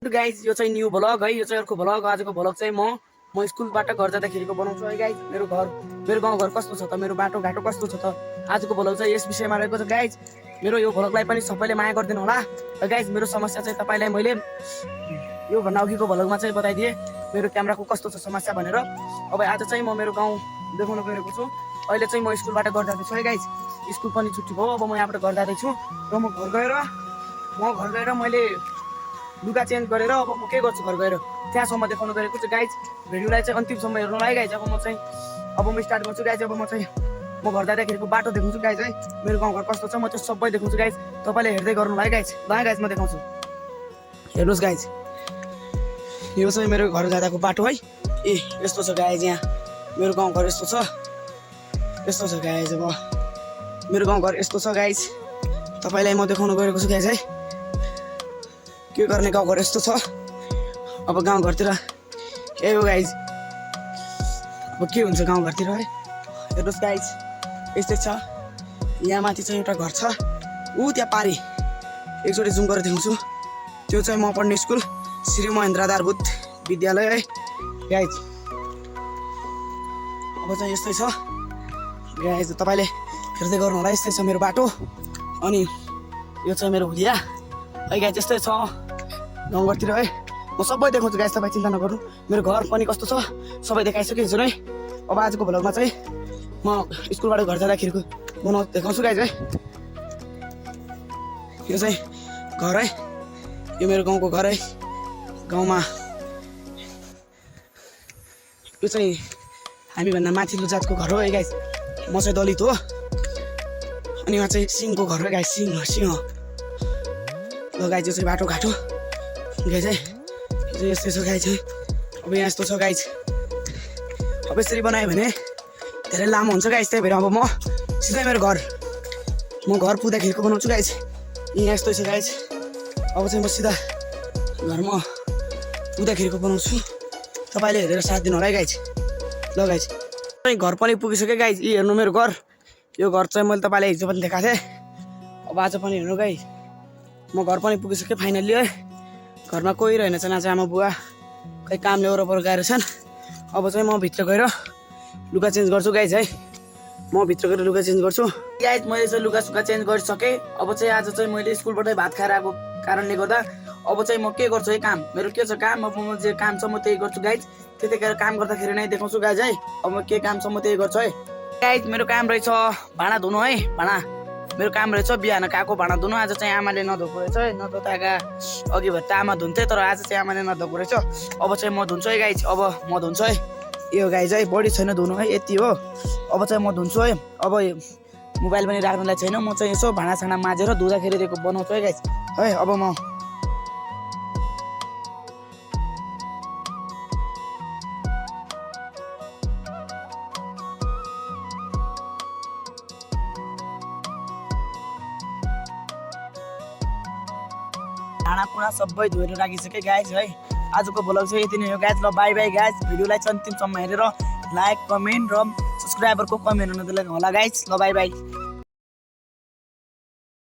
Guys यो चाहिँ new vlog है। यो चाहिँ अर्को भ्लग। आजको भ्लग चाहिँ म स्कुलबाट घर जाँदाखेरिको बनाउँछु है गाइज। मेरो गाउँघर कस्तो छ त, मेरो बाटोघाटो कस्तो छ त, आजको भ्लग चाहिँ यस विषयमा रहेको छ गाइज। मेरो यो भ्लगलाई पनि सबैले माया गरिदिनु होला र गाइज। मेरो समस्या चाहिँ तपाईँलाई मैले यो भन्दा अघिको भ्लगमा चाहिँ बताइदिएँ मेरो क्यामेराको कस्तो छ समस्या भनेर। अब आज चाहिँ म मेरो गाउँ देखाउन गएको छु। अहिले चाहिँ म स्कुलबाट घर जाँदैछु है गाइज। स्कुल पनि छुट्टी भयो। अब म यहाँबाट घर जाँदैछु र म घर गएर मैले लुगा चेन्ज गरेर अब म के गर्छु घर गएर त्यहाँसम्म देखाउनु गएको छु गाइज। भिडियोलाई चाहिँ अन्तिमसम्म हेर्नु है गाइज। अब म स्टार्ट गर्छु गाइज। अब म घर जाँदाखेरिको बाटो देखाउँछु गाइज है। मेरो गाउँघर कस्तो छ म त्यो सबै देखाउँछु गाइज। तपाईँले हेर्दै गर्नु है गाइज। ल गाइज म देखाउँछु, हेर्नुहोस् गाइज। यो चाहिँ मेरो घर जाँदाको बाटो है। ए यस्तो छ गाइज। यहाँ मेरो गाउँघर यस्तो छ गाइज। अब मेरो गाउँघर यस्तो छ गाइज। तपाईँलाई म देखाउनु गएको छु गाइज है। के गर्ने गाउँघर यस्तो छ। अब गाउँघरतिर ए हो गाइज। अब के हुन्छ गाउँघरतिर है। हेर्नुहोस् गाइज यस्तै छ। यहाँ माथि चाहिँ एउटा घर छ, ऊ त्यहाँ पारि एकचोटि जुम गरेर देखाउँछु। त्यो चाहिँ म पढ्ने स्कुल श्री महेन्द्र आधारभूत विद्यालय है गाइज। अब चाहिँ यस्तै छ गाइज। तपाईँले हेर्दै गर्नु होला। यस्तै छ मेरो बाटो। अनि यो चाहिँ मेरो हुलिया है गाइज। यस्तै छ गाउँघरतिर है। म सबै देखाउँछु गाइज, तपाईँ चिन्ता नगर्नु। मेरो घर पनि कस्तो छ सबै देखाइसकेको छु है। अब आजको भ्लगमा चाहिँ म स्कुलबाट घर जाँदाखेरिको देखाउँछु गाइज है। यो चाहिँ घर है। यो मेरो गाउँको घर है। गाउँमा यो चाहिँ हामीभन्दा माथिल्लो जातको घर हो है गाइज। म चाहिँ दलित हो। अनि उहाँ चाहिँ सिंहको घर हो गाइज। सिंह ल गाइज। यो चाहिँ बाटोघाटो गाइज है। यस्तै छ गाइज है। अब यहाँ यस्तो छ गाइज। अब यसरी बनायो भने धेरै लामो हुन्छ गाइज। त्यही भएर अब म सिधै मेरो म घर पुग्दाखेरिको बनाउँछु गाइज। यहाँ यस्तो छ गाइज। अब चाहिँ म सिधा घरमा पुग्दाखेरिको बनाउँछु। तपाईँले हेरेर साथ दिनु होला है गाइज। ल गाइज घर पनि पुगिसक्यो गाइज। यी हेर्नु मेरो घर। यो घर चाहिँ मैले तपाईँलाई हिजो पनि देखाएको थिएँ। अब आज पनि हेर्नु गाइज म घर पनि पुगिसकेँ फाइनल्ली है। घरमा कोही रहेन छ, न चाहिँ आमा बुवा खै कामले वरपर गएर छन्। अब चाहिँ म भित्र गएर लुगा चेन्ज गर्छु गाइज है। म भित्र गएर लुगा चेन्ज गर्छु गाइज। मैले चाहिँ लुगा चेन्ज गरिसकेँ। अब चाहिँ आज चाहिँ मैले स्कुलबाटै भात खाएर आएको कारणले गर्दा अब चाहिँ म के गर्छु है काम। मेरो के छ काम। अब म जे काम छ म त्यही गर्छु गाइज। त्यतिखेर काम गर्दाखेरि नै देखाउँछु गाइज है। अब म के काम छ म त्यही गर्छु है गाइज। मेरो काम रहेछ भाँडा धुनु है। मेरो काम रहेछ बिहान गएको भाँडा धुनु। आज चाहिँ आमाले नधोएको रहेछ है। नधोताका अघि भएर त आमा धुन्थे, तर आज चाहिँ आमाले नधोएको रहेछ। अब चाहिँ म धुन्छु है गाइज। अब म धुन्छु है। यो गाइज है बढी छैन धुनु है, यति हो। अब चाहिँ म धुन्छु है। अब मोबाइल पनि राख्नुलाई छैन। म चाहिँ यसो भाँडासाँडा माझेर धुँदाखेरि दिएको बनाउँछु है गाइज है। अब म भाँडाकुँडा सबै धोएर राखिसकेँ गाइज है। आजको भ्लग चाहिँ यति नै हो गाइज। ल बाई बाई गाइज। भिडियोलाई चाहिँ अन्तिमसम्म हेरेर लाइक कमेन्ट र सब्सक्राइबरको कमेन्ट हुन दिनु होला गाइज। ल बाई बाई।